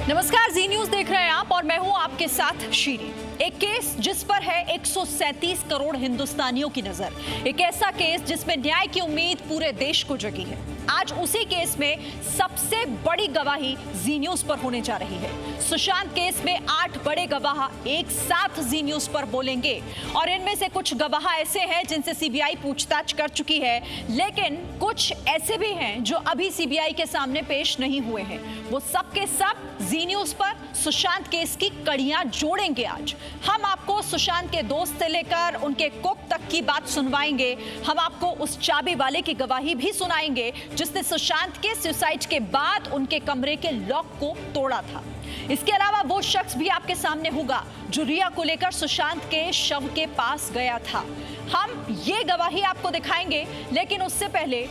नमस्कार, जी न्यूज देख रहे हैं आप और मैं हूं आपके साथ शीरी। एक केस जिस पर है 137 करोड़ हिंदुस्तानियों की नजर। एक ऐसा केस जिसमें न्याय की उम्मीद पूरे देश को जगी है। आज उसी केस में सबसे बड़ी गवाही जी न्यूज पर होने जा रही है। सुशांत केस में 8 बड़े गवाह एक साथ जी न्यूज पर बोलेंगे और इनमें से कुछ गवाह ऐसे हैं जिनसे सीबीआई पूछताछ कर चुकी है, लेकिन कुछ ऐसे भी हैं जो अभी सीबीआई के सामने पेश नहीं हुए हैं। वो सब के सब जी न्यूज पर सुशांत केस की कड़ियां जोड़ेंगे। आज हम आपको सुशांत के दोस्त से लेकर उनके कुक तक की बात सुनवाएंगे। हम आपको उस चाबी वाले की गवाही भी सुनाएंगे जिसने सुशांत के सुसाइड के बाद उनके कमरे के लॉक को तोड़ा था। इसके अलावा वो शख्स भी आपके सामने होगा जो रिया को लेकर सुशांत के शव के पास गया था। हम ये गवाही आपको दिखाएंगे, लेकिन उससे पहले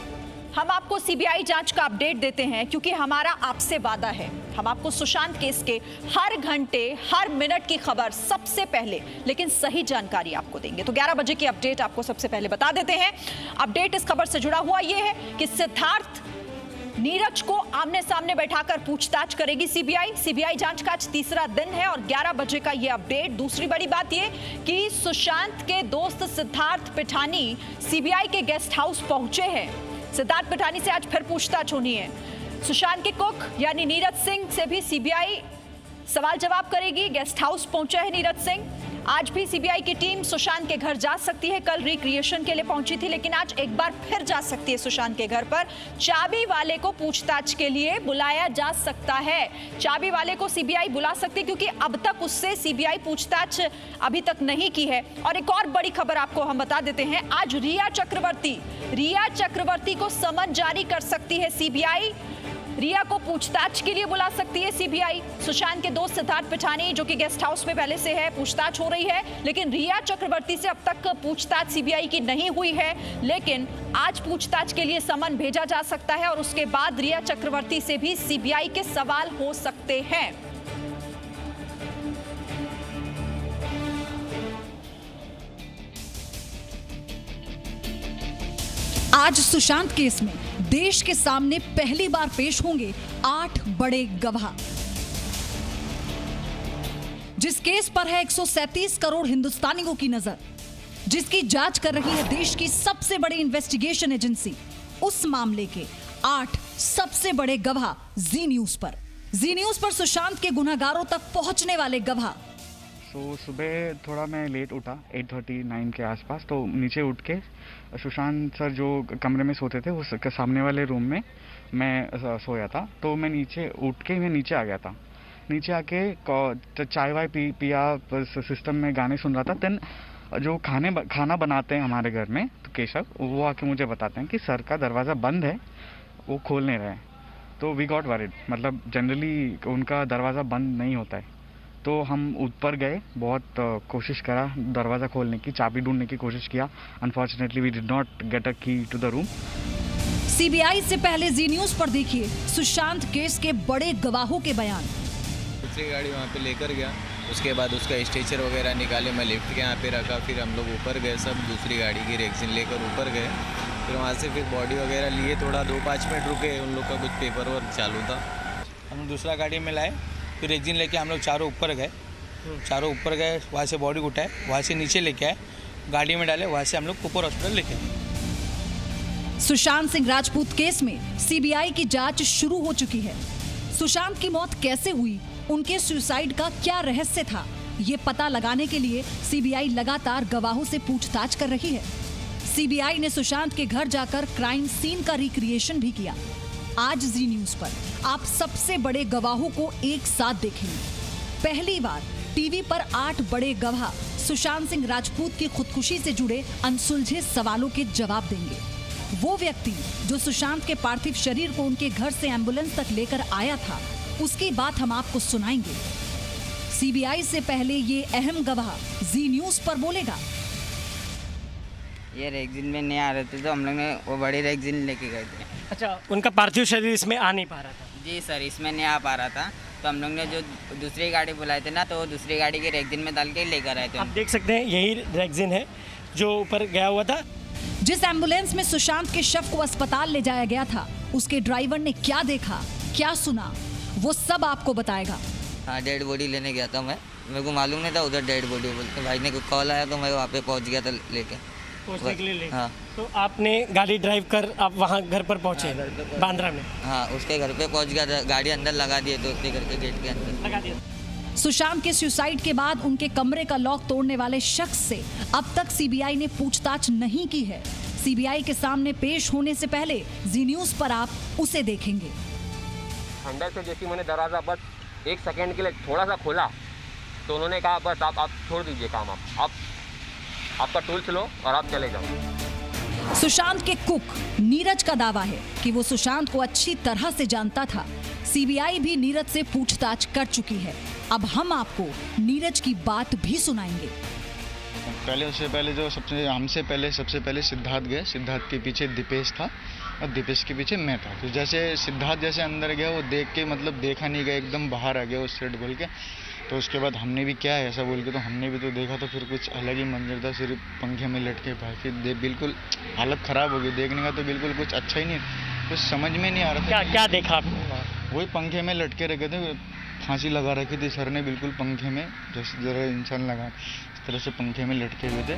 हम आपको सीबीआई जांच का अपडेट देते हैं, क्योंकि हमारा आपसे वादा है। हम आपको सुशांत केस के हर घंटे हर मिनट की खबर सबसे पहले लेकिन सही जानकारी आपको देंगे। तो 11 बजे की अपडेट आपको सबसे पहले बता देते हैं। अपडेट इस खबर से जुड़ा हुआ यह है कि सिद्धार्थ नीरज को आमने सामने बैठाकर पूछताछ करेगी सीबीआई। सीबीआई जांच का आज तीसरा दिन है और 11 बजे का यह अपडेट। दूसरी बड़ी बात यह कि सुशांत के दोस्त सिद्धार्थ पिठानी सीबीआई के गेस्ट हाउस पहुंचे हैं। सिद्धार्थ पिठानी से आज फिर पूछताछ होनी है। सुशांत के कुक यानी नीरज सिंह से भी सीबीआई सवाल जवाब करेगी। गेस्ट हाउस पहुंचे हैं नीरज सिंह। आज भी सीबीआई की टीम सुशांत के घर जा सकती है। कल रिक्रिएशन के लिए पहुंची थी, लेकिन आज एक बार फिर जा सकती है सुशांत के घर पर। चाबी वाले को पूछताछ के लिए बुलाया जा सकता है। चाबी वाले को सीबीआई बुला सकती है, क्योंकि अब तक उससे सीबीआई पूछताछ अभी तक नहीं की है। और एक और बड़ी खबर आपको हम बता देते हैं। आज रिया चक्रवर्ती को समन जारी कर सकती है सीबीआई। रिया को पूछताछ के लिए बुला सकती है सीबीआई। सुशांत के दोस्त सिद्धार्थ पिठानी जो कि गेस्ट हाउस में पहले से है, पूछताछ हो रही है, लेकिन रिया चक्रवर्ती से अब तक पूछताछ सीबीआई की नहीं हुई है। लेकिन आज पूछताछ के लिए समन भेजा जा सकता है और उसके बाद रिया चक्रवर्ती से भी सीबीआई के सवाल हो सकते हैं। आज सुशांत केस में देश के सामने पहली बार पेश होंगे 8 बड़े गवाह। जिस केस पर है 137 करोड़ हिंदुस्तानियों की नजर, जिसकी जांच कर रही है देश की सबसे बड़ी इन्वेस्टिगेशन एजेंसी, उस मामले के 8 सबसे बड़े गवाह जी न्यूज पर सुशांत के गुनहगारों तक पहुंचने वाले गवाह। सुबह थोड़ा मैं लेट उठा 8:39 के आसपास। तो नीचे उठ के सुशांत सर जो कमरे में सोते थे उस सामने वाले रूम में मैं सोया था। तो मैं नीचे उठ के मैं नीचे आ गया था। नीचे आके चाय वाय पिया, सिस्टम में गाने सुन रहा था। देन जो खाना बनाते हैं हमारे घर में, तो केशव वो आके मुझे बताते हैं कि सर का दरवाज़ा बंद है, वो खोल नहीं रहे हैं। तो वी गॉट वरीड। मतलब जनरली उनका दरवाज़ा बंद नहीं होता है। तो हम ऊपर गए, बहुत कोशिश करा दरवाज़ा खोलने की, चाबी ढूंढने की कोशिश किया। Unfortunately we did not get a key to the room. CBI से पहले जी न्यूज पर देखिए सुशांत केस के बड़े गवाहों के बयान। दूसरी गाड़ी वहाँ पे लेकर गया, उसके बाद उसका स्ट्रेचर वगैरह निकाले, मैं लिफ्ट के यहाँ पे रखा। फिर हम लोग ऊपर गए, सब दूसरी गाड़ी की रेक्सिन लेकर ऊपर गए। फिर वहाँ से फिर बॉडी वगैरह लिए, थोड़ा 2-5 मिनट रुके, उन लोग का कुछ पेपर वर्क चालू था। हम दूसरा गाड़ी में लाए, फिर रेक्सिन लेके हम लोग चारों ऊपर गए, वहाँ से बॉडी उठाए, वहाँ से नीचे लेके आए, गाड़ी में डाले, वहाँ से हम लोग कुपर हॉस्पिटल लेके आए। सुशांत सिंह राजपूत केस में सीबीआई की जांच शुरू हो चुकी है। सुशांत की मौत कैसे हुई, उनके सुसाइड का क्या रहस्य था, ये पता लगाने के लिए सीबीआई लगातार गवाहों से पूछताछ कर रही है। सीबीआई ने सुशांत के घर जाकर क्राइम सीन का रिक्रिएशन भी किया। आज जी न्यूज पर आप सबसे बड़े गवाहों को एक साथ देखेंगे। पहली बार टीवी पर 8 बड़े गवाह सुशांत सिंह राजपूत की खुदकुशी से जुड़े अनसुलझे सवालों के जवाब देंगे। वो व्यक्ति जो सुशांत के पार्थिव शरीर को उनके घर से एम्बुलेंस तक लेकर आया था, उसकी बात हम आपको सुनाएंगे। सीबीआई से पहले ये अहम गवाह जी न्यूज पर बोलेगा। ये रेक्सिन में नहीं आ रहे थे, तो हम लोग ने वो बड़ी रेक्सिन लेके गए थे। अच्छा, उनका पार्थिव शरीर इसमें आ नहीं पा रहा था? जी सर, इसमें नहीं आ पा रहा था। तो हम लोग ने जो दूसरी गाड़ी बुलाए थे ना, तो वो दूसरी गाड़ी की रेक्सिन में डाल के लेकर आए थे। आप देख सकते हैं यही रेक्सिन है जो ऊपर गया हुआ था। जिस एम्बुलेंस में सुशांत के शव को अस्पताल ले जाया गया था, उसके ड्राइवर ने क्या देखा, क्या सुना, वो सब आपको बताएगा। हाँ, डेड बॉडी लेने गया था मैं, मेरे को मालूम नहीं था उधर डेड बॉडी बोलते। भाई ने कॉल आया तो मैं वहाँ पे पहुँच गया था लेके। पहुँचने के लिए ले। हाँ। तो आपने गाड़ी ड्राइव कर आप वहाँ घर पर पहुँचे बांद्रा में? हाँ, उसके घर पे पहुँच गया था, गाड़ी अंदर लगा दिए दोस्ती करके गेट के अंदर लगा दिया। सुशांत के सुसाइड के बाद उनके कमरे का लॉक तोड़ने वाले शख्स से अब तक सीबीआई ने पूछताछ नहीं की है। सीबीआई के सामने पेश होने से पहले जी न्यूज पर आप उसे देखेंगे। अंदर से जैसे मैंने दरवाज़ा बस 1 सेकंड के लिए थोड़ा सा खोला तो उन्होंने कहा बस आप छोड़ दीजिए काम, आप आपका टूल्स लो और आप चले जाओ। सुशांत के कुक नीरज का दावा है कि वो सुशांत को अच्छी तरह से जानता था। सीबीआई भी नीरज से पूछताछ कर चुकी है। अब हम आपको नीरज की बात भी सुनाएंगे। उससे पहले जो सबसे पहले सिद्धार्थ गए। सिद्धार्थ के पीछे दीपेश था और दीपेश के पीछे मैं था। तो जैसे सिद्धार्थ जैसे अंदर गया वो देख के मतलब देखा नहीं गया, एकदम बाहर आ गया उस सेट बोल के। तो उसके बाद हमने भी क्या है ऐसा बोल के तो हमने भी तो देखा, तो फिर कुछ अलग ही मंजर था, सिर्फ पंखे में लटके भाई। फिर बिल्कुल हालत ख़राब हो गई, देखने का तो बिल्कुल कुछ अच्छा ही नहीं, कुछ समझ में नहीं आ रहा था। क्या देखा आपने? वही पंखे में लटके रखे थे, फांसी लगा रखी थी सर ने बिल्कुल पंखे में, जैसे जरा इंसान लगा इस तरह से पंखे में लटके हुए थे।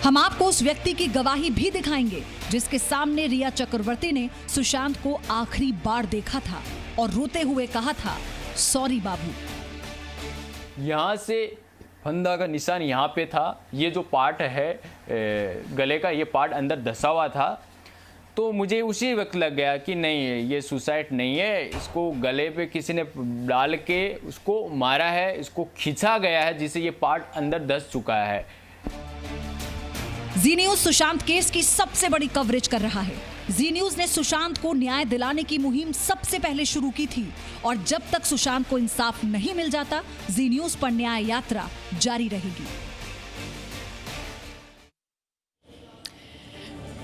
हम आपको उस व्यक्ति की गवाही भी दिखाएंगे जिसके सामने रिया चक्रवर्ती ने सुशांत को आखिरी बार देखा था और रोते हुए कहा था, सॉरी बाबू। यहाँ से फंदा का निशान यहाँ पे था। ये जो पार्ट है गले का, ये पार्ट अंदर धंसा हुआ था। तो मुझे उसी वक्त लग गया कि नहीं, ये सुसाइड नहीं है, इसको गले पे किसी ने डाल के उसको मारा है, इसको खींचा गया है, जिससे ये पार्ट अंदर धंस चुका है। जी न्यूज सुशांत केस की सबसे बड़ी कवरेज कर रहा है। जी न्यूज ने सुशांत को न्याय दिलाने की मुहिम सबसे पहले शुरू की थी और जब तक सुशांत को इंसाफ नहीं मिल जाता, जी न्यूज पर न्याय यात्रा जारी रहेगी।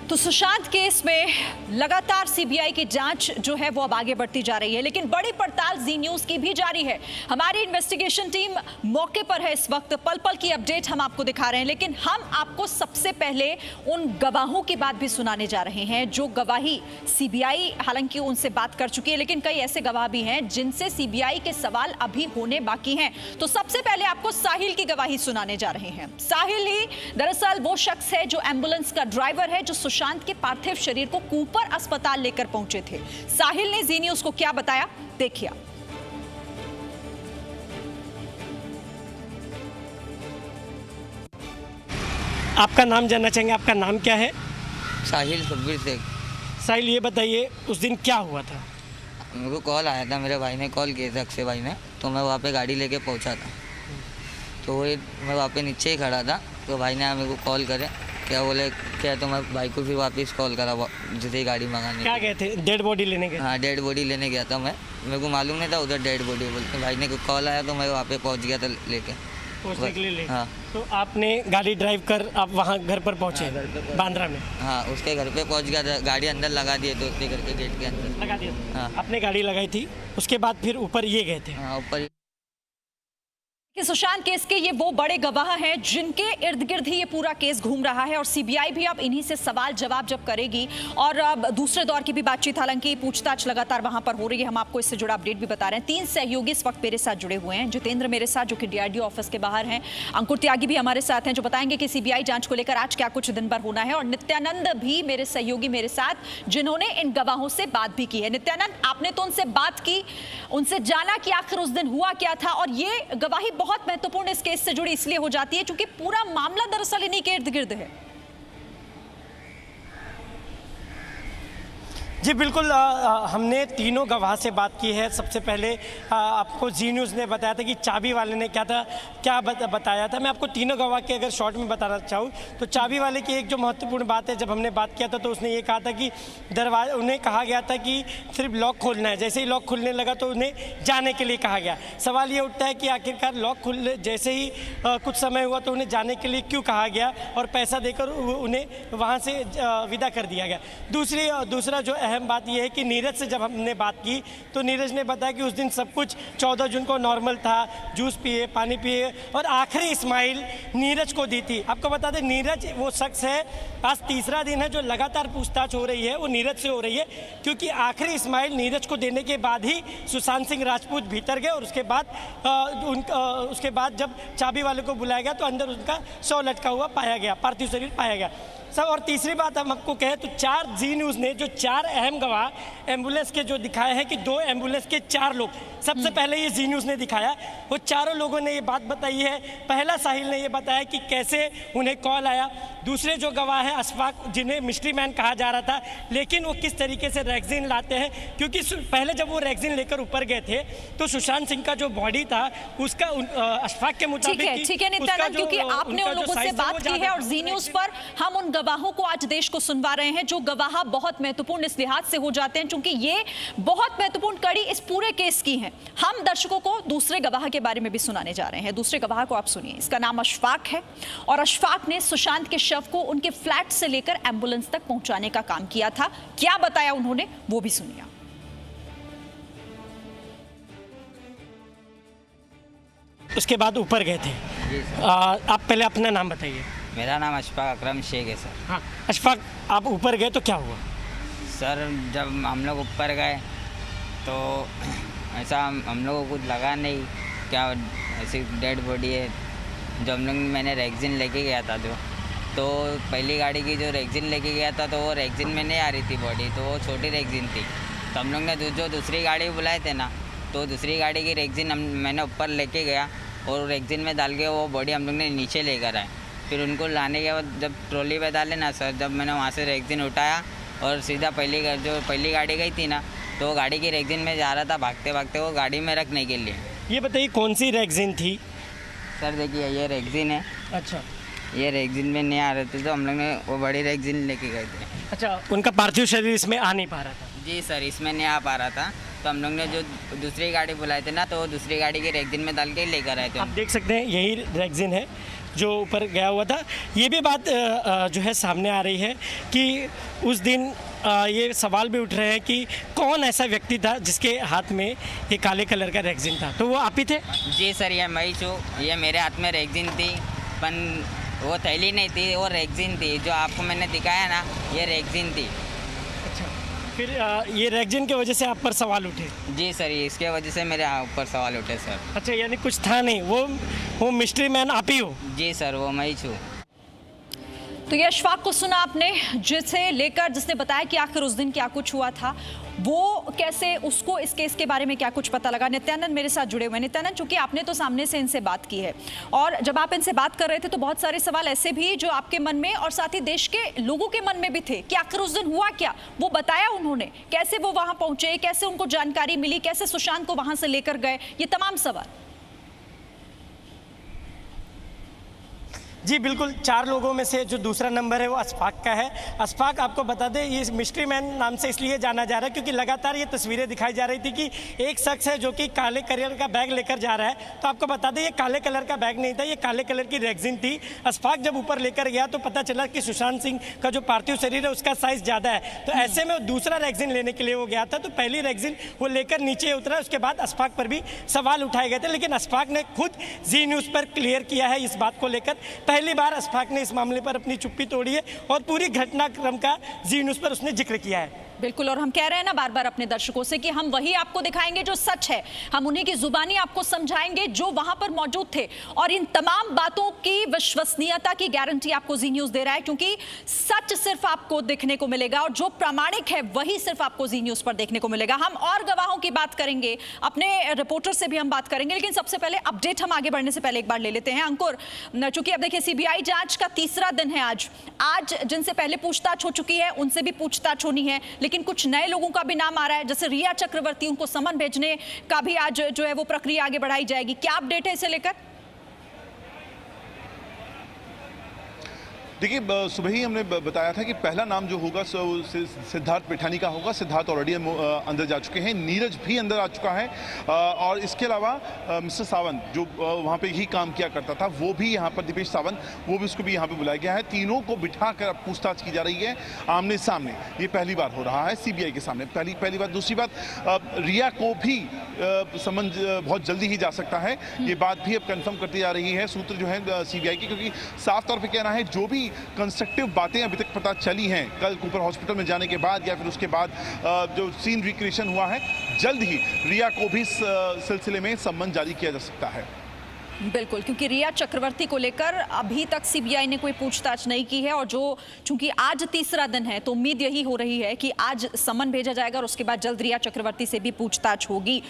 तो सुशांत केस में लगातार सीबीआई की जांच जो है वो अब आगे बढ़ती जा रही है, लेकिन बड़ी पड़ताल जी न्यूज की भी जारी है। हमारी इन्वेस्टिगेशन टीम मौके पर है इस वक्त, पल पल की अपडेट हम आपको दिखा रहे हैं। लेकिन हम आपको सबसे पहले उन गवाहों की बात भी सुनाने जा रहे हैं जो गवाही सीबीआई हालांकि उनसे बात कर चुकी है, लेकिन कई ऐसे गवाह भी हैं जिनसे सीबीआई के सवाल अभी होने बाकी हैं। तो सबसे पहले आपको साहिल की गवाही सुनाने जा रहे हैं। साहिल ही दरअसल वो शख्स है जो एम्बुलेंस का ड्राइवर है, जो सुशांत के पार्थिव शरीर को कूपर अस्पताल लेकर पहुंचे थे। साहिल ने जी न्यूज को क्या बताया, देखिए। आपका नाम जानना चाहेंगे, आपका नाम क्या है? साहिल सुखबीर शेख। साहिल, ये बताइए उस दिन क्या हुआ था? मेरे को कॉल आया था, मेरे भाई ने कॉल किया था, अक्षय भाई ने, तो मैं वहाँ पे गाड़ी लेके पहुँचा था। तो वो मैं वहाँ पे नीचे ही खड़ा था, तो भाई ने मेरे को कॉल करे, क्या बोले क्या, तो मैं भाई को फिर वापस कॉल करा जैसे ही गाड़ी मंगाने। क्या गए थे? डेड बॉडी लेने गए? हाँ, डेड बॉडी लेने गया था मैं, मेरे को मालूम नहीं था उधर डेड बॉडी बोलते। भाई ने कॉल आया तो मैं वहाँ पे पहुँच गया था लेके। पहुँचने के लिए ले? हाँ। तो आपने गाड़ी ड्राइव कर आप वहाँ घर पर पहुँचे बांद्रा में? हाँ, उसके घर पे पहुँच गया था, गाड़ी अंदर लगा दिए दोस्ती करके गेट के अंदर लगा दिया था। हाँ। आपने गाड़ी लगाई थी, उसके बाद फिर ऊपर ये गए थे? हाँ, ऊपर। कि सुशांत केस के ये वो बड़े गवाह हैं जिनके इर्द गिर्द ही ये पूरा केस घूम रहा है और सीबीआई भी अब इन्हीं से सवाल जवाब जब करेगी। और अब दूसरे दौर की भी बातचीत, हालांकि पूछताछ लगातार वहां पर हो रही है। हम आपको इससे जुड़ा अपडेट भी बता रहे हैं। 3 सहयोगी इस वक्त मेरे साथ जुड़े हुए हैं। जितेंद्र मेरे साथ जो कि डीआरडीओ ऑफिस के बाहर हैं, अंकुर त्यागी भी हमारे साथ हैं जो बताएंगे कि सीबीआई जांच को लेकर आज क्या कुछ दिन भर होना है, और नित्यानंद भी मेरे सहयोगी मेरे साथ जिन्होंने इन गवाहों से बात भी की है। नित्यानंद, आपने तो उनसे बात की, उनसे जाना कि आखिर उस दिन हुआ क्या था, और ये गवाही बहुत महत्वपूर्ण इस केस से जुड़ी इसलिए हो जाती है क्योंकि पूरा मामला दरअसल इन्हीं के इर्द गिर्द है। जी बिल्कुल, हमने तीनों गवाह से बात की है। सबसे पहले आपको जी न्यूज़ ने बताया था कि चाबी वाले ने क्या बताया था। मैं आपको तीनों गवाह के अगर शॉर्ट में बताना चाहूँ तो चाबी वाले की एक जो महत्वपूर्ण बात है, जब हमने बात किया था तो उसने ये कहा था कि दरवाजा, उन्हें कहा गया था कि सिर्फ लॉक खोलना है। जैसे ही लॉक खुलने लगा तो उन्हें जाने के लिए कहा गया। सवाल ये उठता है कि आखिरकार लॉक खुलने जैसे ही कुछ समय हुआ तो उन्हें जाने के लिए क्यों कहा गया और पैसा देकर उन्हें वहाँ से विदा कर दिया गया। दूसरा जो अहम अहम बात यह है कि नीरज से जब हमने बात की तो नीरज ने बताया कि उस दिन सब कुछ 14 जून को नॉर्मल था, जूस पिए, पानी पिए और आखिरी स्माइल नीरज को दी थी। आपको बता दें नीरज वो शख्स है, आज तीसरा दिन है जो लगातार पूछताछ हो रही है वो नीरज से हो रही है, क्योंकि आखिरी स्माइल नीरज को देने के बाद ही सुशांत सिंह राजपूत भीतर गए और उसके बाद जब चाबी वाले को बुलाया गया तो अंदर उनका शव लटका हुआ पाया गया, पार्थिव शरीर पाया गया। सब और तीसरी बात हम आपको कहें तो 4 जी न्यूज़ ने जो 4 अहम गवाह एम्बुलेंस के जो दिखाए हैं कि 2 एम्बुलेंस के 4 लोग, सबसे पहले ये जी न्यूज़ ने दिखाया, वो चारों लोगों ने ये बात बताई है। पहला साहिल ने ये बताया कि कैसे उन्हें कॉल आया, दूसरे जो गवाह है अशफाक जिन्हें मिस्ट्री मैन कहा जा रहा था, लेकिन वो किस तरीके से रैगजीन लाते हैं, क्योंकि पहले जब वो रैगजीन लेकर ऊपर गए थे तो सुशांत सिंह का जो बॉडी था उसका अशफाक के मुताबिक ठीक है नित्यानंद, क्योंकि आपने उन लोगों से बात की है और जी न्यूज़ पर हम उन गवाहों को आज देश को सुनवा रहे हैं जो गवाह बहुत महत्वपूर्ण इस लिहाज से हो जाते हैं क्योंकि ये बहुत महत्वपूर्ण कड़ी इस पूरे केस की है। हम दर्शकों को दूसरे गवाह के बारे में भी सुनाने जा रहे हैं। दूसरे गवाह को आप सुनिए, इसका नाम अशफाक है और अशफाक ने सुशांत के शव को उनके फ्लैट से लेकर एम्बुलेंस तक पहुंचाने का काम किया था। क्या बताया उन्होंने वो भी सुनिए। उसके बाद ऊपर गए थे। आप पहले अपना नाम बताइए। मेरा नाम अशफाक अकरम शेख है सर। हाँ अशफाक, आप ऊपर गए तो क्या हुआ? सर जब हम लोग ऊपर गए तो ऐसा हम लोगों को कुछ लगा नहीं, क्या ऐसी डेड बॉडी है। जो मैंने रैगजीन लेके गया था तो पहली गाड़ी की जो रैगजीन लेके गया था तो वो रैगजीन में नहीं आ रही थी बॉडी, तो वो छोटी रैगजीन थी। तो हम लोग ने जो दूसरी गाड़ी बुलाए थे ना, तो दूसरी गाड़ी की रैगजीन मैंने ऊपर लेके गया और रैगजीन में डाल के वो बॉडी हम लोग ने नीचे लेकर आए। फिर उनको लाने के बाद जब ट्रॉली पे डाले ना सर, जब मैंने वहाँ से रैगजीन उठाया और सीधा पहली गाड़ी गई थी ना, तो वो गाड़ी की रैगजीन में जा रहा था भागते भागते वो गाड़ी में रखने के लिए। ये बताइए कौन सी रैगजीन थी? सर देखिए ये रैगजीन है। अच्छा, ये रैगजीन में नहीं आ रहे थे तो हम लोग ने वो बड़ी रैगजीन लेके गए थे। अच्छा, उनका पार्थिव शरीर इसमें आ नहीं पा रहा था? जी सर, इसमें नहीं आ पा रहा था, तो हम लोग ने जो दूसरी गाड़ी बुलाए थे ना, तो वो दूसरी गाड़ी की रैगजीन में डाल के लेकर आए थे। आप देख सकते हैं यही रैगजीन है जो ऊपर गया हुआ था। ये भी बात जो है सामने आ रही है कि उस दिन ये सवाल भी उठ रहे हैं कि कौन ऐसा व्यक्ति था जिसके हाथ में ये काले कलर का रैगजीन था। तो वो आप ही थे? जी सर, ये मैं ही हूँ। ये मेरे हाथ में रैगजीन थी, पर वो थैली नहीं थी, वो रैगजीन थी। जो आपको मैंने दिखाया ना, ये रैगजीन थी। अच्छा, फिर ये रैगजीन की वजह से आप पर सवाल उठे? जी सर, इसके वजह से मेरे ऊपर सवाल उठे सर। अच्छा, यानी कुछ था नहीं, वो मिस्ट्री मैन आप ही हो? जी सर, वो मैं ही हूँ। तो ये अशफाक को सुना आपने, जिसने बताया कि आखिर उस दिन क्या कुछ हुआ था, वो कैसे उसको इस केस के बारे में क्या कुछ पता लगा। नित्यानंद मेरे साथ जुड़े हुए। नित्यानंद, चूंकि आपने तो सामने से इनसे बात की है और जब आप इनसे बात कर रहे थे तो बहुत सारे सवाल ऐसे भी जो आपके मन में और साथ ही देश के लोगों के मन में भी थे कि आखिर उस दिन हुआ क्या, वो बताया उन्होंने, कैसे वो वहां पहुंचे, कैसे उनको जानकारी मिली, कैसे सुशांत को वहां से लेकर गए, ये तमाम सवाल। जी बिल्कुल, 4 लोगों में से जो दूसरा नंबर है वो अशफाक का है। अशफाक, आपको बता दें ये मिस्ट्री मैन नाम से इसलिए जाना जा रहा है क्योंकि लगातार ये तस्वीरें दिखाई जा रही थी कि एक शख्स है जो कि काले कलर का बैग लेकर जा रहा है। तो आपको बता दें ये काले कलर का बैग नहीं था, ये काले कलर की रैगजीन थी। अशफाक जब ऊपर लेकर गया तो पता चला कि सुशांत सिंह का जो पार्थिव शरीर है उसका साइज ज़्यादा है, तो ऐसे में दूसरा रैगजीन लेने के लिए वो गया था। तो पहली रैगजीन वो लेकर नीचे उतरा, उसके बाद अशफाक पर भी सवाल उठाए गए थे, लेकिन अशफाक ने खुद जी न्यूज़ पर क्लियर किया है इस बात को लेकर। पहली बार अशफाक ने इस मामले पर अपनी चुप्पी तोड़ी है और पूरी घटनाक्रम का जी न्यूज़ पर उसने जिक्र किया है। बिल्कुल, और हम कह रहे हैं ना बार बार अपने दर्शकों से कि हम वही आपको दिखाएंगे जो सच है, हम उन्हीं की जुबानी आपको समझाएंगे जो वहां पर मौजूद थे, और इन तमाम बातों की विश्वसनीयता की गारंटी आपको जी न्यूज़ दे रहा है क्योंकि सच सिर्फ आपको देखने को मिलेगा और जो प्रामाणिक है वही सिर्फ आपको जी न्यूज़ पर देखने को मिलेगा। हम और गवाहों की बात करेंगे, अपने रिपोर्टर से भी हम बात करेंगे, लेकिन सबसे पहले अपडेट हम आगे बढ़ने से पहले एक बार ले लेते हैं। अंकुर, चूंकि अब देखिए सीबीआई जांच का तीसरा दिन है आज जिनसे पहले पूछताछ हो चुकी है उनसे भी पूछताछ होनी है, लेकिन कुछ नए लोगों का भी नाम आ रहा है, जैसे रिया चक्रवर्ती, उनको समन भेजने का भी आज जो है वो प्रक्रिया आगे बढ़ाई जाएगी। क्या अपडेट है इसे लेकर? देखिए सुबह ही हमने बताया था कि पहला नाम जो होगा सिद्धार्थ पिठानी का होगा। सिद्धार्थ ऑलरेडी अंदर जा चुके हैं, नीरज भी अंदर आ चुका है और इसके अलावा मिस्टर सावंत जो वहाँ पे ही काम किया करता था वो भी यहाँ पर, दीपेश सावंत, वो भी उसको भी यहाँ पे बुलाया गया है। तीनों को बिठा कर पूछताछ की जा रही है आमने सामने। ये पहली बार हो रहा है सीबीआई के सामने, पहली बात। दूसरी बात, रिया को भी समन बहुत जल्दी ही जा सकता है, ये बात भी अब कंफर्म करती जा रही है सूत्र जो है सीबीआई की, क्योंकि साफ तौर पे कहना है जो भी कंस्ट्रक्टिव बातें अभी तक पता चली हैं कल कूपर हॉस्पिटल में जाने के बाद या फिर उसके बाद जो सीन रिक्रिएशन हुआ है, जल्द ही रिया को भी इस सिलसिले में सम्मन जारी किया जा सकता है। बिल्कुल, क्योंकि रिया चक्रवर्ती को लेकर अभी तक सीबीआई ने कोई पूछताछ नहीं की है और जो चूंकि आज तीसरा दिन है तो उम्मीद यही हो रही है कि आज समन भेजा जाएगा और उसके बाद जल्द रिया चक्रवर्ती से भी पूछताछ होगी।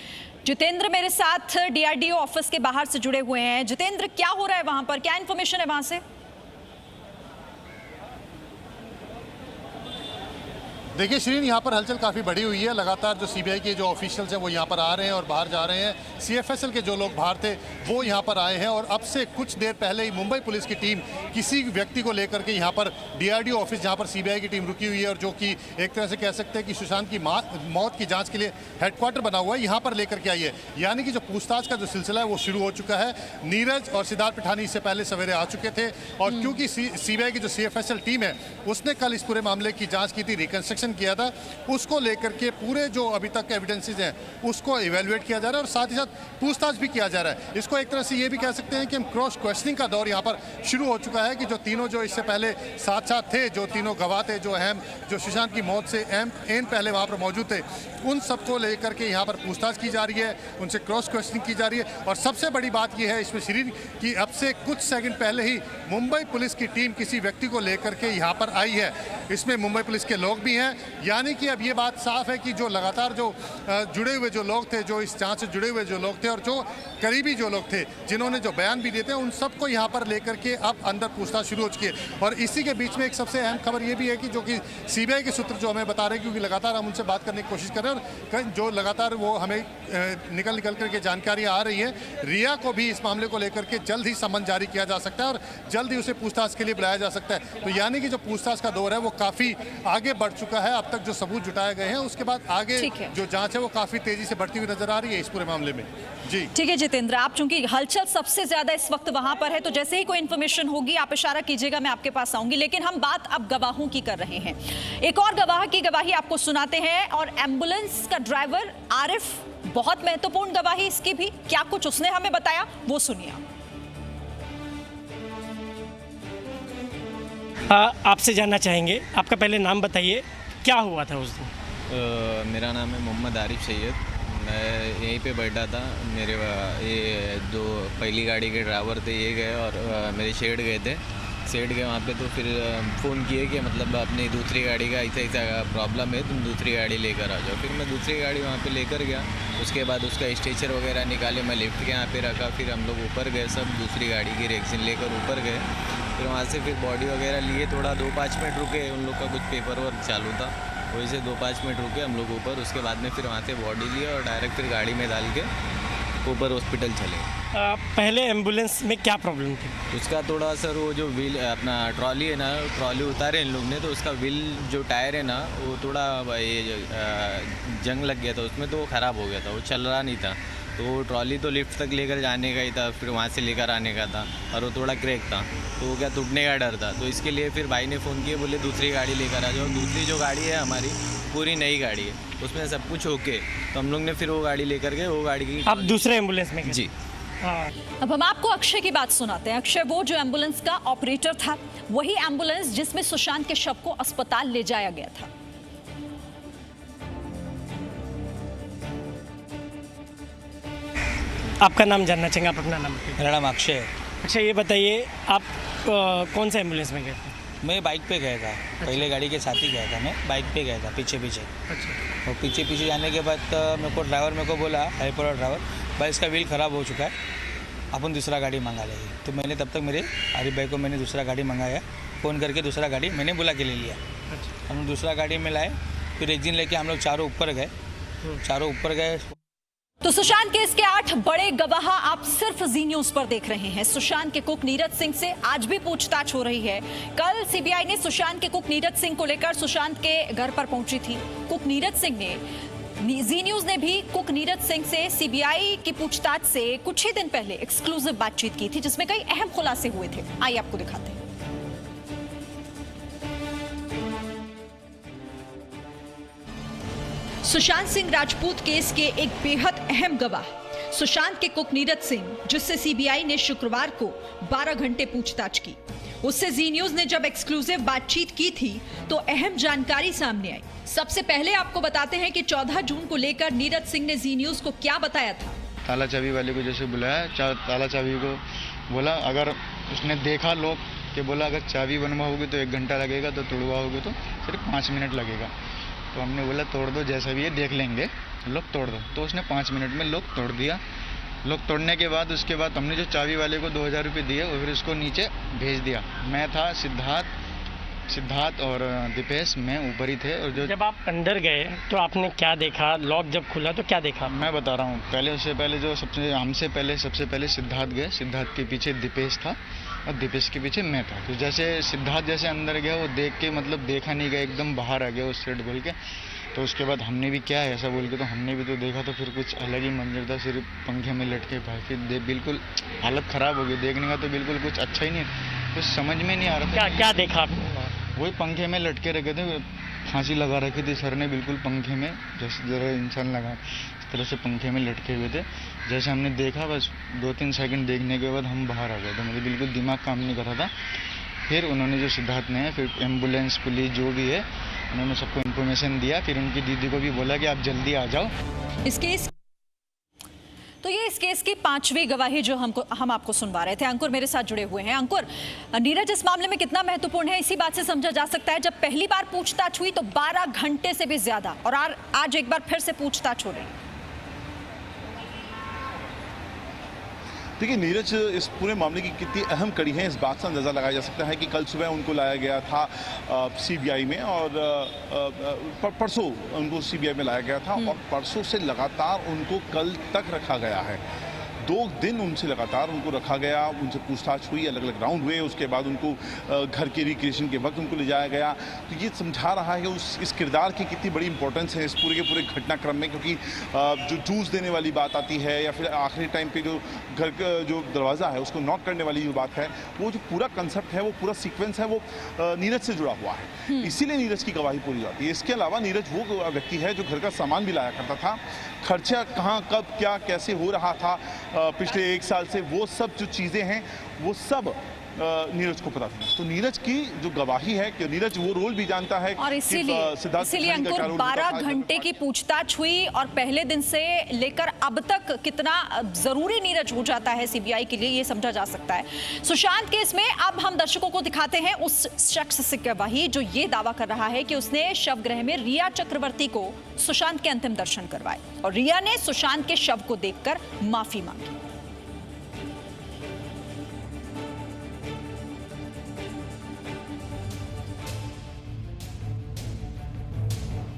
जितेंद्र मेरे साथ डीआरडीओ ऑफिस के बाहर से जुड़े हुए हैं। जितेंद्र, क्या हो रहा है वहां पर, क्या इंफॉर्मेशन है वहां से? देखिए श्रीन, यहाँ पर हलचल काफ़ी बढ़ी हुई है। लगातार जो सीबीआई के जो ऑफिशियल्स हैं वो यहाँ पर आ रहे हैं और बाहर जा रहे हैं। सीएफएसएल के जो लोग बाहर थे वो यहाँ पर आए हैं और अब से कुछ देर पहले ही मुंबई पुलिस की टीम किसी व्यक्ति को लेकर के यहाँ पर डीआरडीओ ऑफिस जहाँ पर सीबीआई की टीम रुकी हुई है और जो कि एक तरह से कह सकते हैं कि सुशांत की मौत की जाँच के लिए हेडक्वार्टर बना हुआ है, यहाँ पर लेकर के आई है। यानी कि जो पूछताछ का जो सिलसिला है वो शुरू हो चुका है। नीरज और सिद्धार्थ पिठानी इससे पहले सवेरे आ चुके थे और क्योंकि सीबीआई की जो सीएफएसएल टीम है उसने कल इस पूरे मामले की जाँच की थी, रिकंस्ट्रक्शन किया था, उसको लेकर के पूरे जो अभी तक एविडेंसेस हैं उसको इवेलुएट किया जा रहा है और साथ ही साथ पूछताछ भी किया जा रहा है। इसको एक तरह से ये भी कह सकते हैं कि हम क्रॉस क्वेश्चनिंग का दौर यहाँ पर शुरू हो चुका है कि जो तीनों जो इससे पहले साथ साथ थे, जो तीनों गवाह थे, जो अहम जो सुशांत की मौत से एन पहले वहाँ पर मौजूद थे, उन सबको लेकर के यहाँ पर पूछताछ की जा रही है, उनसे क्रॉस क्वेश्चनिंग की जा रही है। और सबसे बड़ी बात यह है इसमें श्रीन कि अब से कुछ सेकंड पहले ही मुंबई पुलिस की टीम किसी व्यक्ति को लेकर के यहाँ पर आई है। इसमें मुंबई पुलिस के लोग भी हैं, यानी कि अब ये बात साफ है कि जो लगातार जो जुड़े हुए जो लोग थे, जो इस जांच से जुड़े हुए जो लोग थे और जो करीबी जो लोग थे जिन्होंने जो बयान भी दिए थे, उन सबको यहाँ पर लेकर के अब अंदर पूछताछ शुरू हो चुकी है। और इसी के बीच में एक सबसे अहम खबर ये भी है कि जो कि सीबीआई के सूत्र जो हमें बता रहे हैं, क्योंकि लगातार हम उनसे बात करने की कोशिश कर रहे हैं और जो लगातार वो हमें निकल करके जानकारी आ रही है, रिया को भी इस मामले को लेकर के जल्द ही सम्मन जारी किया जा सकता है और जल्द ही उसे पूछताछ के लिए बुलाया जा सकता है। तो यानी कि जो पूछताछ का दौर है वो काफ़ी आगे बढ़ चुका है। अब तक जो सबूत जुटाए गए हैं उसके बाद आगे जो जांच है वो काफ़ी तेजी से बढ़ती हुई नजर आ रही है इस पूरे मामले में। जी ठीक है जितेंद्र, आप चूंकि हलचल सबसे ज्यादा इस वक्त वहां पर है तो जैसे ही कोई इन्फॉर्मेशन होगी आप इशारा कीजिएगा, मैं आपके पास आऊंगी। लेकिन हम बात अब गवाहों की कर रहे हैं। एक और गवाह की गवाही आपको सुनाते हैं और एम्बुलेंस का ड्राइवर आरिफ, बहुत महत्वपूर्ण गवाही इसकी भी, क्या कुछ उसने हमें बताया वो सुनिए। आपसे जानना चाहेंगे, आपका पहले नाम बताइए, क्या हुआ था उस दिन? मेरा नाम है मोहम्मद आरिफ सैयद। मैं यहीं पे बैठा था। मेरे ये जो पहली गाड़ी के ड्राइवर थे ये गए और मेरे शेड गए वहाँ पे, तो फिर फ़ोन किए कि मतलब अपनी दूसरी गाड़ी का ऐसा प्रॉब्लम है, तुम दूसरी गाड़ी लेकर आ जाओ। फिर मैं दूसरी गाड़ी वहाँ पे लेकर गया। उसके बाद उसका स्ट्रेचर वगैरह निकाले, मैं लिफ्ट के यहाँ पे रखा। फिर हम लोग ऊपर गए, सब दूसरी गाड़ी की रेक्सिन लेकर ऊपर गए। फिर वहाँ से फिर बॉडी वगैरह लिए, थोड़ा 2-5 मिनट रुके, उन लोग का कुछ पेपर वर्क चालू था, वहीं से 2-5 मिनट रुके हम लोग ऊपर। उसके बाद में फिर वहाँ से बॉडी लिए और डायरेक्ट फिर गाड़ी में डाल के ऊपर हॉस्पिटल चले। पहले एम्बुलेंस में क्या प्रॉब्लम थी? उसका थोड़ा सर वो जो व्हील अपना ट्रॉली है ना, ट्रॉली उतारे इन लोग ने, तो उसका व्हील जो टायर है ना वो थोड़ा ये जंग लग गया था उसमें, तो वो ख़राब हो गया था, वो चल रहा नहीं था। तो वो ट्रॉली तो लिफ्ट तक लेकर जाने का ही था, फिर वहाँ से लेकर आने का था और वो थोड़ा क्रैक था, तो वो क्या टूटने का डर था। तो इसके लिए फिर भाई ने फ़ोन किए, बोले दूसरी गाड़ी लेकर आ जाओ। दूसरी जो गाड़ी है हमारी पूरी नई गाड़ी है, उसमें सब कुछ ओके, तो हम लोग ने फिर वो गाड़ी लेकर गए। वो गाड़ी की आप दूसरे एम्बुलेंस में? जी। अब हम आपको अक्षय की बात सुनाते हैं। अक्षय वो जो एम्बुलेंस का ऑपरेटर था, वही एम्बुलेंस जिसमें सुशांत के शव को अस्पताल ले जाया गया था। आपका नाम जानना चाहेंगे, आप अपना नाम? मेरा नाम अक्षय है। अच्छा ये बताइए, आप कौन सा एम्बुलेंस में गए थे? मैं बाइक पे गया था। पहले गाड़ी के साथ ही गया था, मैं बाइक पे गया था पीछे। अच्छा। और पीछे जाने के बाद ड्राइवर मेरे को बोला, हेल्पर ड्राइवर, भाई इसका व्हील ख़राब हो चुका है, अपन दूसरा गाड़ी मंगा लेंगे। तो मैंने तब तक मेरे आरिफ भाई को मैंने दूसरा गाड़ी मंगाया, फ़ोन करके दूसरा गाड़ी मैंने बुला के ले लिया। हम लोग दूसरा गाड़ी में लाए, फिर एक दिन लेके हम लोग चारों ऊपर गए। तो सुशांत केस के 8 बड़े गवाह आप सिर्फ जी न्यूज पर देख रहे हैं। सुशांत के कुक नीरज सिंह से आज भी पूछताछ हो रही है। कल सीबीआई ने सुशांत के कुक नीरज सिंह को लेकर सुशांत के घर पर पहुंची थी। कुक नीरज सिंह ने जी न्यूज ने भी कुक नीरज सिंह से सीबीआई की पूछताछ से कुछ ही दिन पहले एक्सक्लूसिव बातचीत की थी, जिसमें कई अहम खुलासे हुए थे। आइए आपको दिखाते हैं। सुशांत सिंह राजपूत केस के एक बेहद अहम गवाह सुशांत के कुक नीरज सिंह, जिससे सीबीआई ने शुक्रवार को 12 घंटे पूछताछ की। उससे जी न्यूज ने जब एक्सक्लूसिव बातचीत की थी तो अहम जानकारी सामने आई। सबसे पहले आपको बताते हैं कि 14 जून को लेकर नीरज सिंह ने जी न्यूज को क्या बताया था। ताला चाबी वाले को जैसे बुलाया, ताला चाबी को बोला, अगर उसने देखा लोग के बोला अगर चाबी बनवाओगे तो 1 घंटा लगेगा, तो तोड़वाओगे तो सिर्फ 5 मिनट लगेगा। तो हमने बोला तोड़ दो, जैसा भी है देख लेंगे, लोग तोड़ दो। तो उसने 5 मिनट में लोग तोड़ दिया। लोग तोड़ने के बाद उसके बाद हमने जो चाबी वाले को 2000 रुपये दिए और फिर उसको नीचे भेज दिया। मैं था, सिद्धार्थ और दीपेश, मैं ऊपर ही थे। और जो जब आप अंदर गए तो आपने क्या देखा? लॉक जब खुला तो क्या देखा? मैं बता रहा हूँ। पहले उससे पहले जो सबसे पहले सिद्धार्थ गए। सिद्धार्थ के पीछे दीपेश था और दीपेश के पीछे मैं था। तो जैसे सिद्धार्थ जैसे अंदर गया, वो देख के मतलब देखा नहीं गया, एकदम बाहर आ गया उस सेट बोल के। तो उसके बाद हमने भी क्या है ऐसा बोल के, तो हमने भी तो देखा, तो फिर कुछ अलग ही मंजर था। सिर्फ पंखे में लटके भाई, फिर बिल्कुल हालत ख़राब हो गई। देखने का तो बिल्कुल कुछ अच्छा ही नहीं, कुछ समझ में नहीं आ रहा था। क्या देखा आपने? वही पंखे में लटके रखे थे, फांसी लगा रखी थी सर ने बिल्कुल पंखे में, जैसे जरा इंसान लगा इस तरह से पंखे में लटके हुए थे। जैसे हमने देखा, बस 2-3 सेकंड देखने के बाद हम बाहर आ गए थे। मुझे बिल्कुल दिमाग काम नहीं कर रहा था। फिर उन्होंने जो सिद्धार्थ ने, फिर एम्बुलेंस, पुलिस जो भी है, उन्होंने सबको इन्फॉर्मेशन दिया। फिर उनकी दीदी को भी बोला कि आप जल्दी आ जाओ। इस केस की 5वीं गवाही जो हम आपको सुनवा रहे थे। अंकुर मेरे साथ जुड़े हुए हैं। अंकुर, नीरज इस मामले में कितना महत्वपूर्ण है, इसी बात से समझा जा सकता है जब पहली बार पूछताछ हुई तो 12 घंटे से भी ज्यादा, और आज एक बार फिर से पूछताछ हो रही है। देखिए, नीरज इस पूरे मामले की कितनी अहम कड़ी है, इस बात से अंदाज़ा लगाया जा सकता है कि कल सुबह उनको लाया गया था सीबीआई में, और परसों उनको सीबीआई में लाया गया था, और परसों से लगातार उनको कल तक रखा गया है। 2 दिन उनसे लगातार उनको रखा गया, उनसे पूछताछ हुई, अलग अलग राउंड हुए। उसके बाद उनको घर के रिक्रिएशन के वक्त उनको ले जाया गया। तो ये समझा रहा है कि इस किरदार की कितनी बड़ी इंपॉर्टेंस है इस पूरे के पूरे घटनाक्रम में, क्योंकि जो जूस देने वाली बात आती है, या फिर आखिरी टाइम पे जो घर का जो दरवाज़ा है उसको नॉक करने वाली जो बात है, वो जो पूरा कंसेप्ट है, वो पूरा सीक्वेंस है, वो नीरज से जुड़ा हुआ है। इसीलिए नीरज की गवाही पूरी जाती है। इसके अलावा नीरज वो व्यक्ति है जो घर का सामान भी लाया करता था। खर्चा कहाँ, कब, क्या, कैसे हो रहा था पिछले 1 साल से, वो सब जो चीज़ें हैं वो सब नीरज को पता था। तो नीरज की जो गवाही है कि नीरज वो रोल भी जानता है, और इसीलिए अंकुर 12 घंटे की पूछताछ हुई, और पहले दिन से लेकर अब तक कितना जरूरी नीरज हो जाता है सीबीआई के लिए, ये समझा जा सकता है। सुशांत केस में अब हम दर्शकों को दिखाते हैं उस शख्स से गवाही जो ये दावा कर रहा है कि उसने शवगृह में रिया चक्रवर्ती को सुशांत के अंतिम दर्शन करवाए, और रिया ने सुशांत के शव को देखकर माफी मांगी।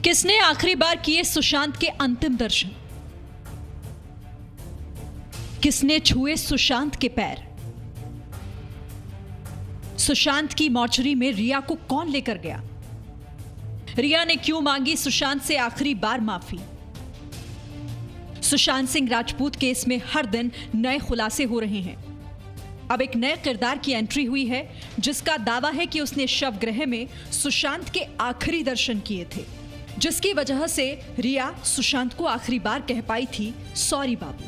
किसने आखिरी बार किए सुशांत के अंतिम दर्शन? किसने छुए सुशांत के पैर? सुशांत की मॉर्चरी में रिया को कौन लेकर गया? रिया ने क्यों मांगी सुशांत से आखिरी बार माफी? सुशांत सिंह राजपूत केस में हर दिन नए खुलासे हो रहे हैं। अब एक नए किरदार की एंट्री हुई है जिसका दावा है कि उसने शवगृह में सुशांत के आखिरी दर्शन किए थे, जिसकी वजह से रिया सुशांत को आखिरी बार कह पाई थी सॉरी बाबू।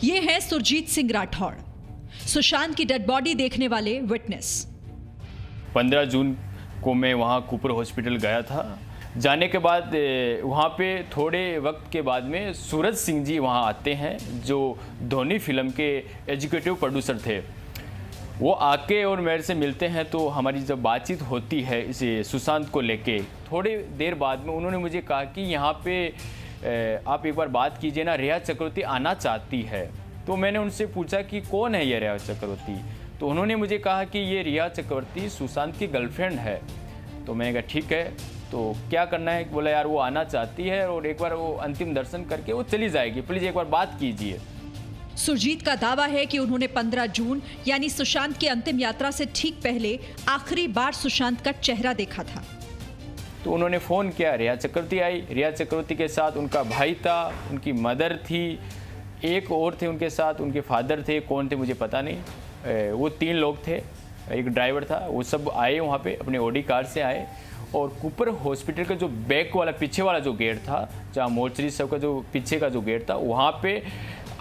ये है सुरजीत सिंह राठौड़, सुशांत की डेड बॉडी देखने वाले विटनेस। 15 जून को मैं वहाँ कुपर हॉस्पिटल गया था। जाने के बाद वहाँ पे थोड़े वक्त के बाद में सूरज सिंह जी वहाँ आते हैं, जो धोनी फिल्म के एग्जीक्यूटिव प्रोड्यूसर थे। वो आके और मेरे से मिलते हैं, तो हमारी जब बातचीत होती है इसे सुशांत को लेके, थोड़ी देर बाद में उन्होंने मुझे कहा कि यहाँ पे आप एक बार बात कीजिए ना, रिया चक्रवर्ती आना चाहती है। तो मैंने उनसे पूछा कि कौन है ये रिया चक्रवर्ती? तो उन्होंने मुझे कहा कि ये रिया चक्रवर्ती सुशांत की गर्लफ्रेंड है। तो मैंने कहा ठीक है। तो क्या करना है? बोला यार वो आना चाहती है और एक बार वो अंतिम दर्शन करके वो चली जाएगी, प्लीज़ एक बार बात कीजिए। सुरजीत का दावा है कि उन्होंने 15 जून यानी सुशांत की अंतिम यात्रा से ठीक पहले आखिरी बार सुशांत का चेहरा देखा था। तो उन्होंने फ़ोन किया, रिया चक्रवर्ती आई, रिया चक्रवर्ती के साथ उनका भाई था, उनकी मदर थी, एक और थे उनके साथ, उनके फादर थे, कौन थे मुझे पता नहीं, वो 3 लोग थे, एक ड्राइवर था, वो सब आए वहाँ पे अपने ऑडी कार से आए और कूपर हॉस्पिटल का जो बैक वाला पीछे वाला जो गेट था, जहाँ मोर्चरी सब का जो पीछे का जो गेट था, वहाँ पे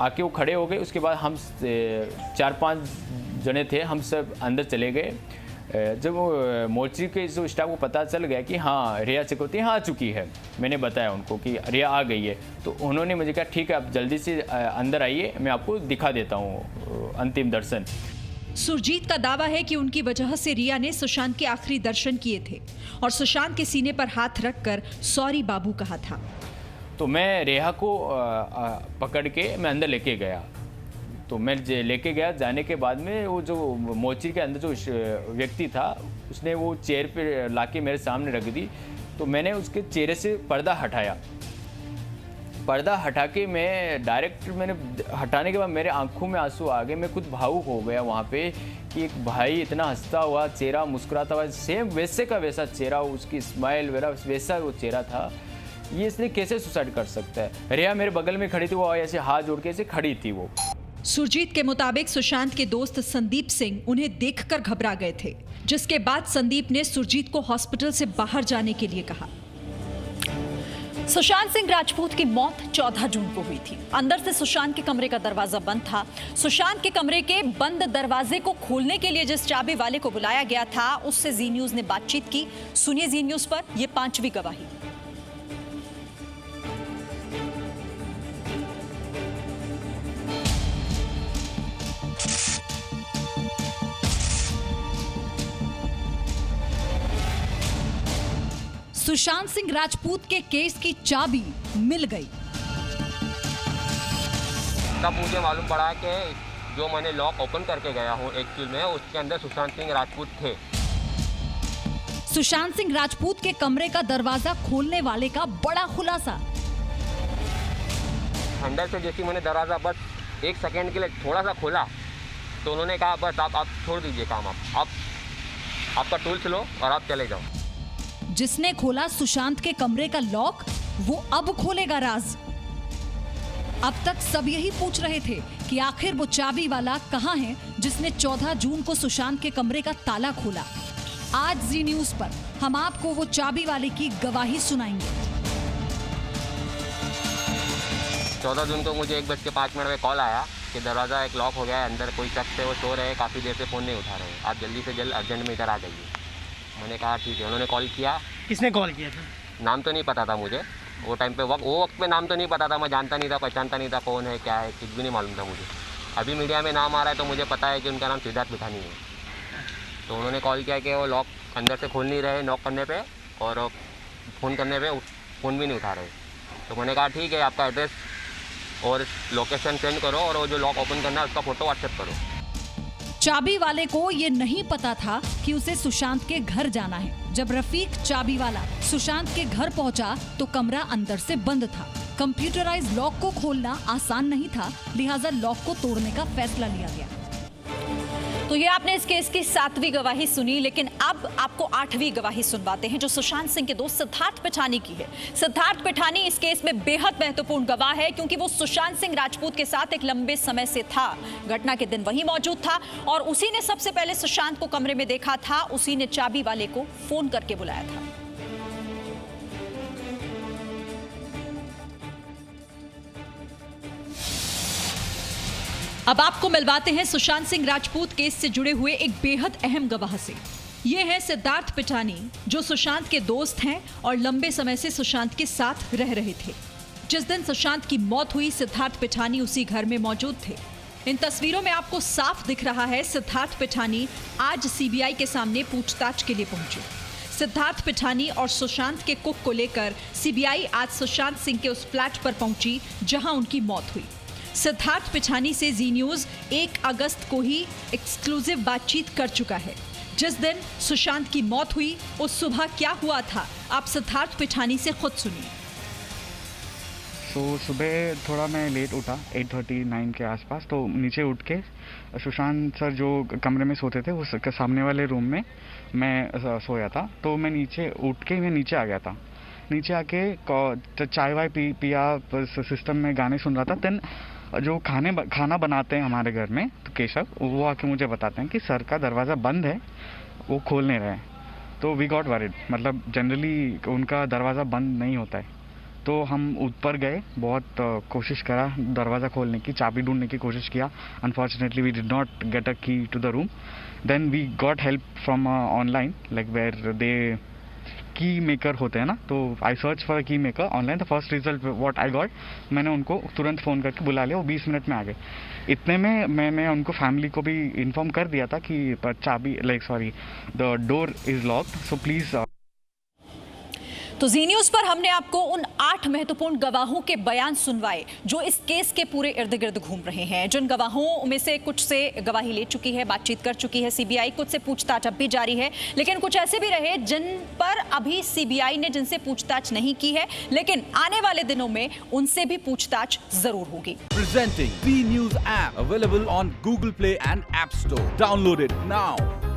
आके वो खड़े हो गए। उसके बाद हम 4-5 जने थे, हम सब अंदर चले गए। जब वो मोर्चरी के जो स्टाफ को पता चल गया कि हाँ रिया चक्रवर्ती यहाँ आ चुकी है, मैंने बताया उनको कि रिया आ गई है, तो उन्होंने मुझे कहा ठीक है आप जल्दी से अंदर आइए, मैं आपको दिखा देता हूँ अंतिम दर्शन। सुरजीत का दावा है कि उनकी वजह से रिया ने सुशांत के आखिरी दर्शन किए थे और सुशांत के सीने पर हाथ रखकर सॉरी बाबू कहा था। तो मैं रिया को पकड़ के मैं अंदर लेके गया, तो मैं लेके गया। जाने के बाद में वो जो मोर्चरी के अंदर जो व्यक्ति था उसने वो चेयर पे लाके मेरे सामने रख दी, तो मैंने उसके चेहरे से पर्दा हटाया। पर्दा हटा के मैं डायरेक्ट मैंने हटाने के बाद मेरे आंखों में आंसू आ गए, मैं खुद भावुक हो गया वहाँ पे कि एक भाई इतना हंसता हुआ चेहरा, मुस्कुराता हुआ, सेम वैसे का वैसा चेहरा, उसकी स्माइल वैसा वो चेहरा था, ये इसने कैसे सुसाइड कर सकता है। रिया मेरे बगल में खड़ी थी, वो ऐसे हाथ जोड़ के ऐसे खड़ी थी वो। सुरजीत के मुताबिक सुशांत के दोस्त संदीप सिंह उन्हें देखकर घबरा गए थे, जिसके बाद संदीप ने सुरजीत को हॉस्पिटल से बाहर जाने के लिए कहा। सुशांत सिंह राजपूत की मौत 14 जून को हुई थी। अंदर से सुशांत के कमरे का दरवाजा बंद था। सुशांत के कमरे के बंद दरवाजे को खोलने के लिए जिस चाबी वाले को बुलाया गया था, उससे जी न्यूज ने बातचीत की। सुनिए जी न्यूज पर यह 5वीं गवाही। सुशांत सिंह राजपूत के केस की चाबी मिल गई। तब मुझे मालूम पड़ा कि जो मैंने लॉक ओपन करके गया हूँ एक्चुअल में उसके अंदर सुशांत सिंह राजपूत थे। सुशांत सिंह राजपूत के कमरे का दरवाजा खोलने वाले का बड़ा खुलासा। अंदर से जैसे मैंने दरवाजा बस 1 सेकेंड के लिए थोड़ा सा खोला तो उन्होंने कहा बस आप छोड़ दीजिए काम, आप आपका टूल्स लो और आप चले जाओ। जिसने खोला सुशांत के कमरे का लॉक, वो अब खोलेगा राज। अब तक सब यही पूछ रहे थे कि आखिर वो चाबी वाला कहां है जिसने 14 जून को सुशांत के कमरे का ताला खोला। आज जी न्यूज पर हम आपको वो चाबी वाले की गवाही सुनाएंगे। 14 जून को मुझे 1:05 में कॉल आया कि दरवाज़ा एक लॉक हो गया है, अंदर कोई शख्स है, वो सो रहे हैं, काफ़ी देर से फ़ोन नहीं उठा रहे, आप जल्दी से जल्द अर्जेंट में इधर आ जाइए। मैंने कहा ठीक है। उन्होंने कॉल किया। किसने कॉल किया था? नाम तो नहीं पता था मुझे वो टाइम पे, वो वक्त पे नाम तो नहीं पता था, मैं जानता नहीं था, पहचानता नहीं था कौन है क्या है, कुछ भी नहीं मालूम था मुझे। अभी मीडिया में नाम आ रहा है तो मुझे पता है कि उनका नाम सिद्धार्थ पिठानी है। तो उन्होंने कॉल किया कि वो लॉक अंदर से खोल नहीं रहे, नॉक करने पे और फ़ोन करने पे फ़ोन भी नहीं उठा रहे। तो मैंने कहा ठीक है, आपका एड्रेस और लोकेशन सेंड करो और वो जो लॉक ओपन करना है उसका फ़ोटो व्हाट्सएप करो। चाबी वाले को ये नहीं पता था कि उसे सुशांत के घर जाना है। जब रफीक चाबी वाला सुशांत के घर पहुंचा तो कमरा अंदर से बंद था। कंप्यूटराइज लॉक को खोलना आसान नहीं था, लिहाजा लॉक को तोड़ने का फैसला लिया गया। तो ये आपने इस केस की 7वीं गवाही सुनी, लेकिन अब आपको 8वीं गवाही सुनवाते हैं जो सुशांत सिंह के दोस्त सिद्धार्थ पिठानी की है। सिद्धार्थ पिठानी इस केस में बेहद महत्वपूर्ण गवाह है क्योंकि वो सुशांत सिंह राजपूत के साथ एक लंबे समय से था। घटना के दिन वही मौजूद था और उसी ने सबसे पहले सुशांत को कमरे में देखा था, उसी ने चाबी वाले को फोन करके बुलाया था। अब आपको मिलवाते हैं सुशांत सिंह राजपूत केस से जुड़े हुए एक बेहद अहम गवाह से। ये है सिद्धार्थ पिठानी, जो सुशांत के दोस्त हैं और लंबे समय से सुशांत के साथ रह रहे थे। जिस दिन सुशांत की मौत हुई, सिद्धार्थ पिठानी उसी घर में मौजूद थे। इन तस्वीरों में आपको साफ दिख रहा है सिद्धार्थ पिठानी आज सीबीआई के सामने पूछताछ के लिए पहुंचे। सिद्धार्थ पिठानी और सुशांत के कुक को लेकर सीबीआई आज सुशांत सिंह के उस फ्लैट पर पहुंची जहां उनकी मौत हुई। सिद्धार्थ पिठानी से जी न्यूज 1 अगस्त को ही एक्सक्लूसिव बातचीत कर चुका है। जिस दिन सुशांत की मौत हुई उस सुबह क्या हुआ था, आप सिद्धार्थ पिठानी से खुद सुनिए। तो सुबह थोड़ा मैं लेट उठा 8:39 के आसपास, तो नीचे उठ के सुशांत सर जो कमरे में सोते थे उस सामने वाले रूम में मैं सोया था। तो मैं नीचे उठ के मैं नीचे आ गया था। नीचे आके चाय वाय पिया, सिस्टम में गाने सुन रहा था। देन जो खाना बनाते हैं हमारे घर में, तो केशव वो आके मुझे बताते हैं कि सर का दरवाज़ा बंद है, वो खोल नहीं रहे हैं। तो वी गॉट वरीड, मतलब जनरली उनका दरवाज़ा बंद नहीं होता है। तो हम ऊपर गए, बहुत कोशिश करा दरवाज़ा खोलने की, चाबी ढूंढने की कोशिश किया। Unfortunately we did not get a key to the room. Then we got help from online, like where they key maker होते हैं ना, तो आई सर्च फॉर अ की maker online. The first result what I got, मैंने उनको तुरंत phone करके बुला लिया, वो 20 मिनट में आ गए। इतने में मैंने उनको फैमिली को भी इन्फॉर्म कर दिया था कि चाबी the door is locked, so please. तो जी न्यूज पर हमने आपको उन 8 महत्वपूर्ण गवाहों के बयान सुनवाए जो इस केस के पूरे इर्द गिर्द घूम रहे हैं। जिन गवाहों में से कुछ से गवाही ले चुकी है, बातचीत कर चुकी है सीबीआई, कुछ से पूछताछ अब भी जारी है, लेकिन कुछ ऐसे भी रहे जिन पर अभी सीबीआई ने जिनसे पूछताछ नहीं की है, लेकिन आने वाले दिनों में उनसे भी पूछताछ जरूर होगी। Presenting B News app available on Google Play and App Store. Download it now.